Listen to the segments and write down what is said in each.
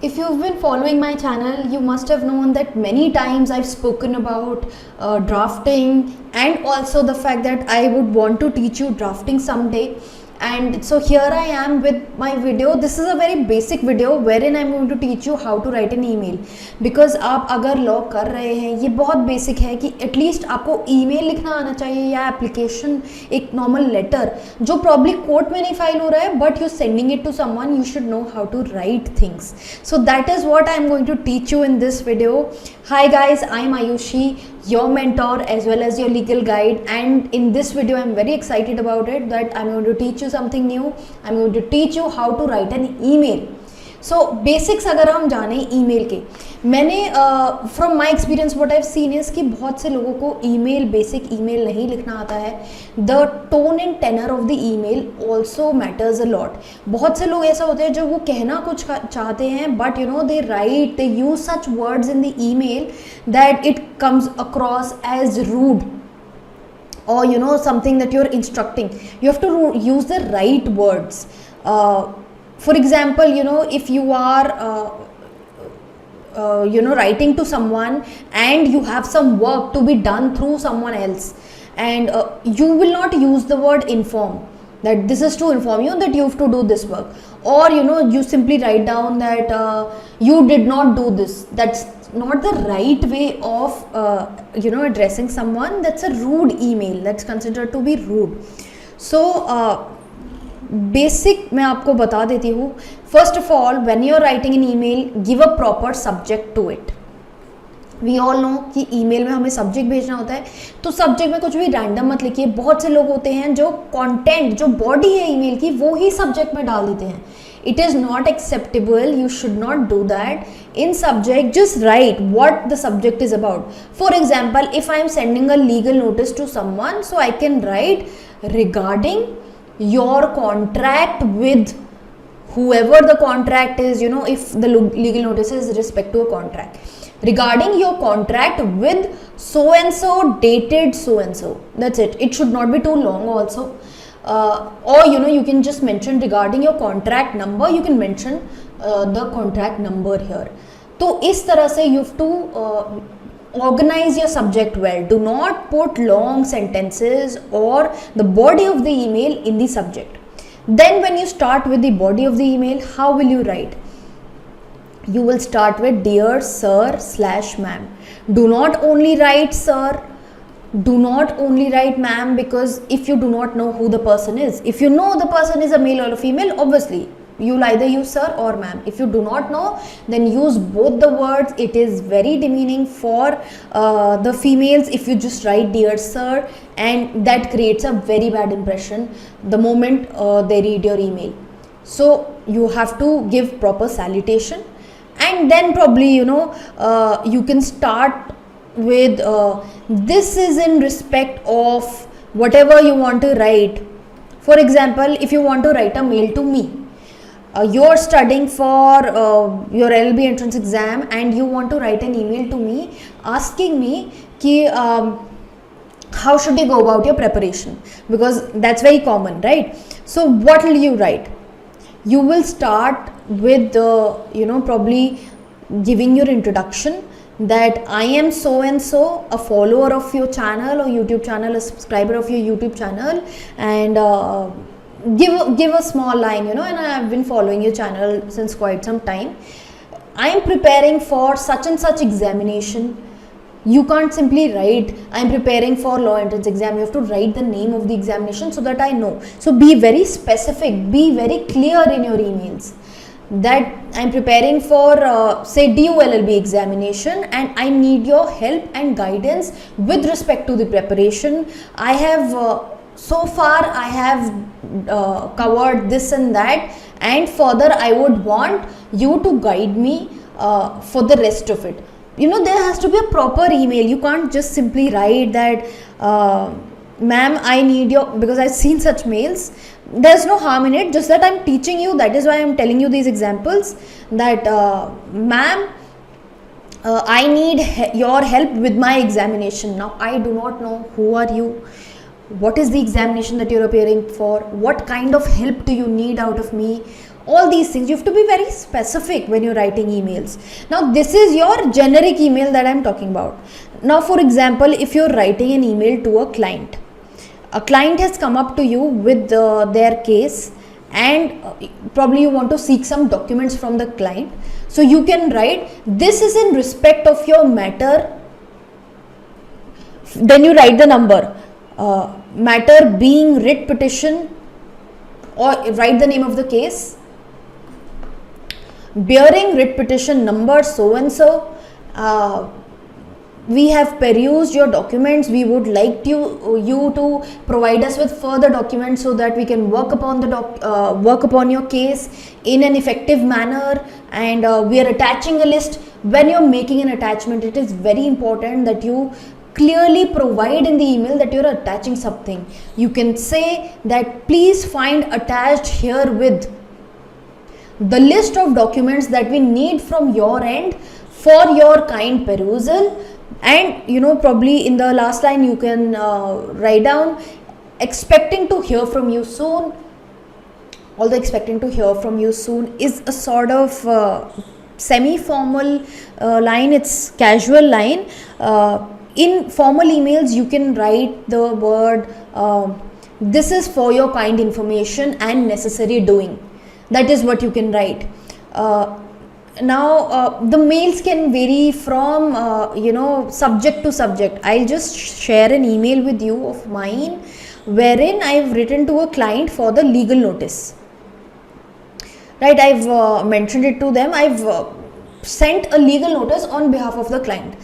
If you've been following my channel, you must have known that many times I've spoken about drafting, and also the fact that I would want to teach you drafting someday. And so here I am with my video. This is a very basic video wherein I'm going to teach you how to write an email. Because आप अगर law कर रहे हैं, ये बहुत basic है कि at least आपको ईमेल लिखना आना चाहिए या एप्लीकेशन, एक नॉर्मल लेटर जो प्रॉब्ली कोर्ट में नहीं फाइल हो रहा है, but you sending it to someone, you should know how to write things. So that is what I am going to teach you in this video. Hi guys, I'm Ayushi, your mentor as well as your legal guide, and in this video I'm very excited about it that I'm going to teach you something new. I'm going to teach you how to write an email. So basics अगर हम जाने email के, मैंने from my experience what I have seen is कि बहुत से लोगों को ईमेल, बेसिक ईमेल नहीं लिखना आता है. The tone and tenor of the email also matters a lot. बहुत से लोग ऐसा होते हैं जो वो कहना कुछ चाहते हैं, but you know they write, they use such words in the email that it comes across as rude, or you know something that you're instructing. You have to use the right words. For example, you know, if you are writing to someone and you have some work to be done through someone else, and you will not use the word inform, that this is to inform you that you have to do this work, or you know, you simply write down that you did not do this. That's not the right way of addressing someone. That's a rude email. That's considered to be rude. So basic मैं आपको बता देती हूँ. First of all, when you are writing an email, give a proper subject to it. We all know कि email में हमें subject भेजना होता है, तो सब्जेक्ट में कुछ भी रैंडम मत लिखिए. बहुत से लोग होते हैं जो कंटेंट, जो बॉडी है ईमेल की, वो ही सब्जेक्ट में डाल देते हैं. It is not acceptable. You should not do that. In subject, just write what the subject is about. For example, if I am sending a legal notice to someone, so I can write regarding your contract with whoever the contract is. You know, if the legal notice is respect to a contract, regarding your contract with so and so, dated so and so. That's it. It should not be too long also. Or you know, you can just mention regarding your contract number. You can mention the contract number here. तो इस तरह से you have to organize your subject well. Do not put long sentences or the body of the email in the subject. Then when you start with the body of the email, how will you write? You will start with dear sir/ma'am. Do not only write sir. Do not only write ma'am, because if you do not know who the person is, if you know the person is a male or a female, obviously you'll either use sir or ma'am. If you do not know, then use both the words. It is very demeaning for the females if you just write dear sir, and that creates a very bad impression the moment they read your email. So you have to give proper salutation, and then probably you can start with this is in respect of whatever you want to write. For example, if you want to write a mail to me, you're studying for your LLB entrance exam, and you want to write an email to me asking me ki how should you go about your preparation, because that's very common, right? So what will you write? You will start with probably giving your introduction, that I am so and so, a follower of your channel or YouTube channel, a subscriber of your YouTube channel, and give a small line, and I have been following your channel since quite some time. I am preparing for such and such examination. You can't simply write I am preparing for law entrance exam. You have to write the name of the examination so that I know. So be very specific, be very clear in your emails, that I am preparing for say DULLB examination, and I need your help and guidance with respect to the preparation. I have so far I have covered this and that, and further I would want you to guide me for the rest of it. There has to be a proper email. You can't just simply write that ma'am, I need your, because I've seen such mails. There's no harm in it, just that I'm teaching you. That is why I'm telling you these examples, that ma'am, I need your help with my examination. Now I do not know who are you, what is the examination that you're appearing for, what kind of help do you need out of me, All these things you have to be very specific when you're writing emails. Now this is your generic email that I'm talking about. Now for example, if you're writing an email to a client has come up to you with their case, and probably you want to seek some documents from the client, so you can write, this is in respect of your matter, then you write the number, matter being writ petition, or write the name of the case, bearing writ petition number so and so, we have perused your documents, we would like you to provide us with further documents so that we can work upon your case in an effective manner, and we are attaching a list. When you're making an attachment, it is very important that you clearly provide in the email that you're attaching something. You can say that please find attached herewith the list of documents that we need from your end for your kind perusal. And probably in the last line you can write down, expecting to hear from you soon. Although expecting to hear from you soon is a sort of semi-formal line, it's casual line. In formal emails you can write the word, this is for your kind information and necessary doing. That is what you can write. Now the mails can vary from subject to subject. I'll just share an email with you of mine wherein I've written to a client for the legal notice. Right, I've mentioned it to them. I've sent a legal notice on behalf of the client.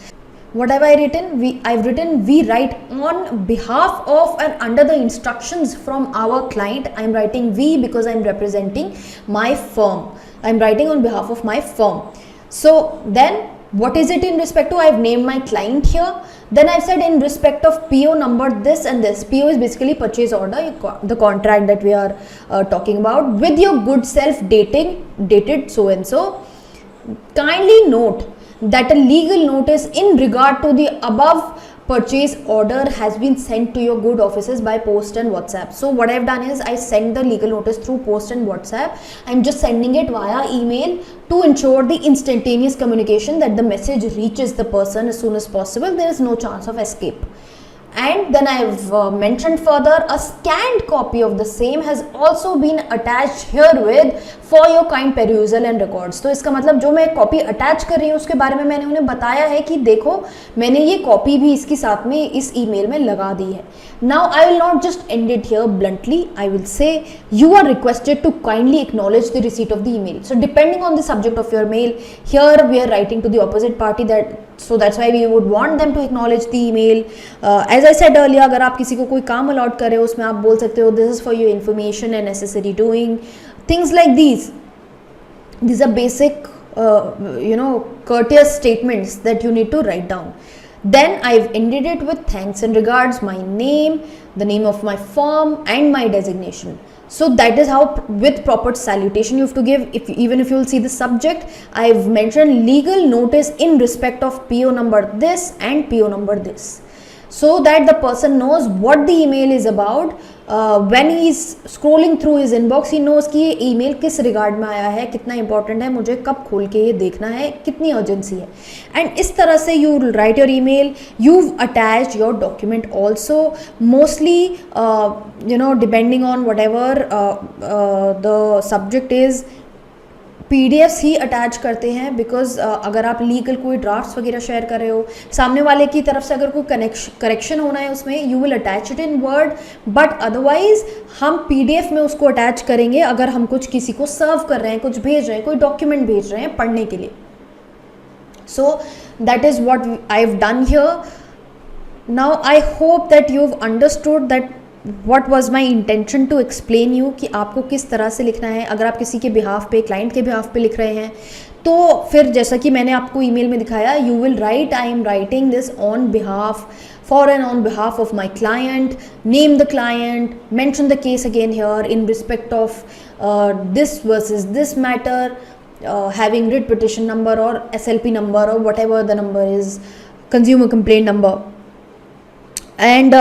What have I written? I've written we write on behalf of and under the instructions from our client. I'm writing we because I'm representing my firm. I'm writing on behalf of my firm. So then what is it in respect to? I've named my client here. Then I've said in respect of PO number this and this. PO is basically purchase order, the contract that we are talking about, with your good self dated so and so. Kindly note that a legal notice in regard to the above purchase order has been sent to your good offices by post and WhatsApp. So what I've done is I sent the legal notice through post and WhatsApp. I'm just sending it via email to ensure the instantaneous communication, that the message reaches the person as soon as possible. There is no chance of escape. And then I've mentioned further, a scanned copy of the same has also been attached herewith for your kind perusal and records. तो इसका मतलब जो मैं copy attach कर रही हूँ उसके बारे में मैंने उन्हें बताया है कि देखो मैंने ये कॉपी भी इसके साथ में इस ईमेल में लगा दी है. Now I will not just end it here bluntly. I will say you are requested to kindly acknowledge the receipt of the email. So depending on the subject of your mail, here we are writing to the opposite party, so that's why we would want them to acknowledge the email. As I said earlier, अगर आप किसी को कोई काम allot कर रहे हो उसमें आप बोल सकते हो this is for your information and necessary doing. Things like these are basic courteous statements that you need to write down. Then I've ended it with thanks and regards, my name, the name of my firm and my designation. So that is how with proper salutation you have to give. Even if you will see the subject, I've mentioned legal notice in respect of PO number this and PO number this, so that the person knows what the email is about. When he is scrolling through his inbox, he knows कि ये email किस regard में आया है, कितना important है, मुझे कब खोल के ये देखना है, कितनी urgency है. And इस तरह से you write your email. You've attached your document also. Mostly, depending on whatever the subject is, PDFs he attach करते हैं, बिकॉज अगर आप लीगल कोई ड्राफ्ट्स वगैरह शेयर कर रहे हो, सामने वाले की तरफ से अगर कोई करेक्शन होना है उसमें, you will attach it in word. But otherwise हम PDF में उसको अटैच करेंगे अगर हम कुछ किसी को सर्व कर रहे हैं, कुछ भेज रहे हैं, कोई डॉक्यूमेंट भेज रहे हैं पढ़ने के लिए. So that is what I have done here. Now I hope that you have understood that what was my intention to explain you कि आपको किस तरह से लिखना है. अगर आप किसी के बिहाफ पे, क्लाइंट के बिहाफ पे लिख रहे हैं, तो फिर जैसा कि मैंने आपको ईमेल में दिखाया, you will right I am writing this on behalf for and on behalf of my client, name the client, mention the case again here in respect of this versus this matter, having writ petition number or SLP number or whatever the number is, consumer complaint number. And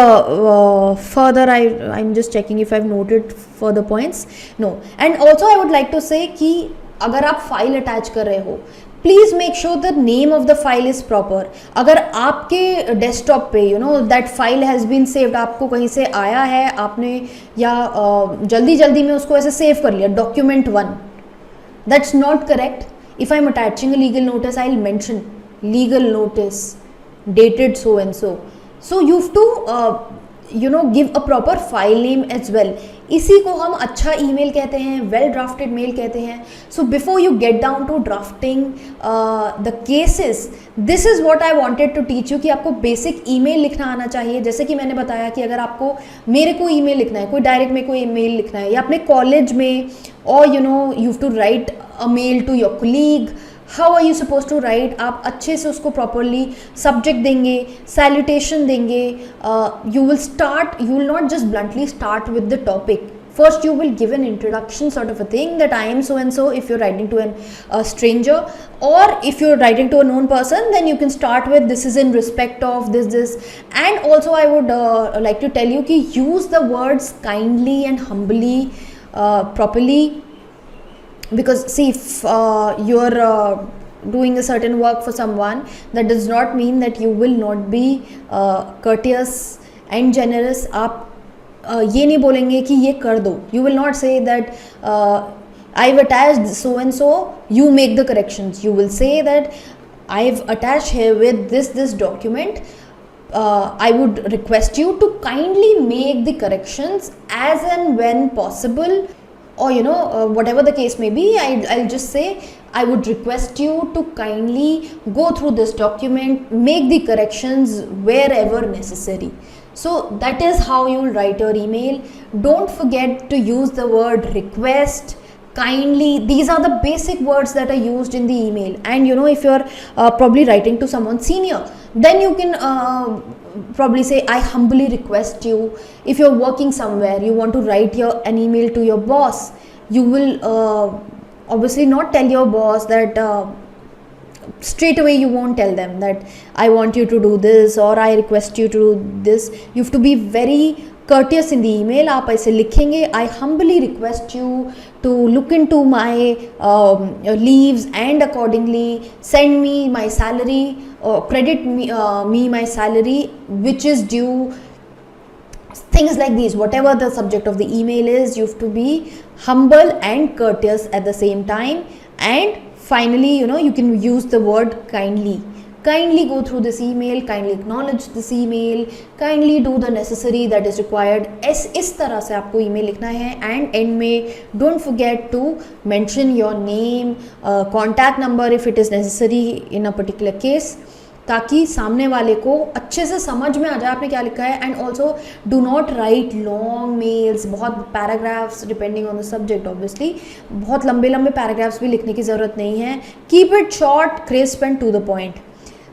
further, I'm just checking if I've noted further points. No. And also I would like to say कि अगर आप file attach कर रहे हो, please make sure the name of the file is proper. अगर आपके desktop पे that file has been saved, आपको कहीं से आया है, आपने या जल्दी जल्दी में उसको ऐसे सेव कर लिया, document 1, that's not correct. If I'm attaching a legal notice, I'll mention legal notice dated so and so. So you have to give a proper file name as well. इसी को हम अच्छा ईमेल कहते हैं, well drafted mail कहते हैं. So before you get down to drafting the cases, this is what I wanted to teach you कि आपको बेसिक ईमेल लिखना आना चाहिए. जैसे कि मैंने बताया कि अगर आपको मेरे को ईमेल लिखना है, कोई डायरेक्ट मेरे को ईमेल लिखना है, या अपने कॉलेज में, और you have to write a mail to your colleague, how are you suppose to write. आप अच्छे से उसको प्रॉपरली सब्जेक्ट देंगे, सैल्यूटेशन देंगे. You will not just bluntly start with the topic. First, you will give an introduction sort of a thing that I am so and so if you're writing to a stranger, or if you're writing to a known person, then you can start with this is in respect of this. And also I would like to tell you ki use the words kindly and humbly properly. Because see, if you're doing a certain work for someone, that does not mean that you will not be courteous and generous. आप ये नहीं बोलेंगे कि ये कर दो. You will not say that I've attached so and so, you make the corrections. You will say that I've attached here with this document. I would request you to kindly make the corrections as and when possible. Or whatever the case may be, I'll just say I would request you to kindly go through this document, make the corrections wherever necessary. So that is how you'll write your email. Don't forget to use the word request, kindly. These are the basic words that are used in the email. And if you're probably writing to someone senior, then you can probably say I humbly request you. If you're working somewhere, you want to write an email to your boss, you will obviously not tell your boss that straight away. You won't tell them that I want you to do this or I request you to do this. You have to be very courteous in the email. आप ऐसे लिखेंगे, I humbly request you to look into my leaves and accordingly send me my salary, or credit me my salary which is due. Things like these, whatever the subject of the email is, you have to be humble and courteous at the same time. And finally, you can use the word kindly. Kindly go through this email, kindly acknowledge this email, kindly do the necessary that is required. इस तरह से आपको email लिखना है. And end में don't forget to mention your name, contact number if it is necessary in a particular case, ताकि सामने वाले को अच्छे से समझ में आ जाए आपने क्या लिखा है. And also do not write long mails, बहुत paragraphs, depending on the subject obviously. बहुत लंबे लंबे पैराग्राफ्स भी लिखने की ज़रूरत नहीं है. Keep it short, crisp and to the point.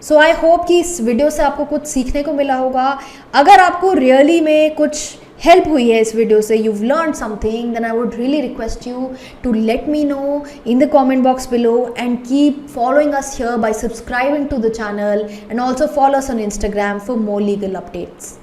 So I hope कि इस वीडियो से आपको कुछ सीखने को मिला होगा. अगर आपको रियली में कुछ हेल्प हुई है इस वीडियो से, you've learned something, then I would really request you to let me know in the comment box below and keep following us here by subscribing to the channel, and also follow us on Instagram for more legal updates.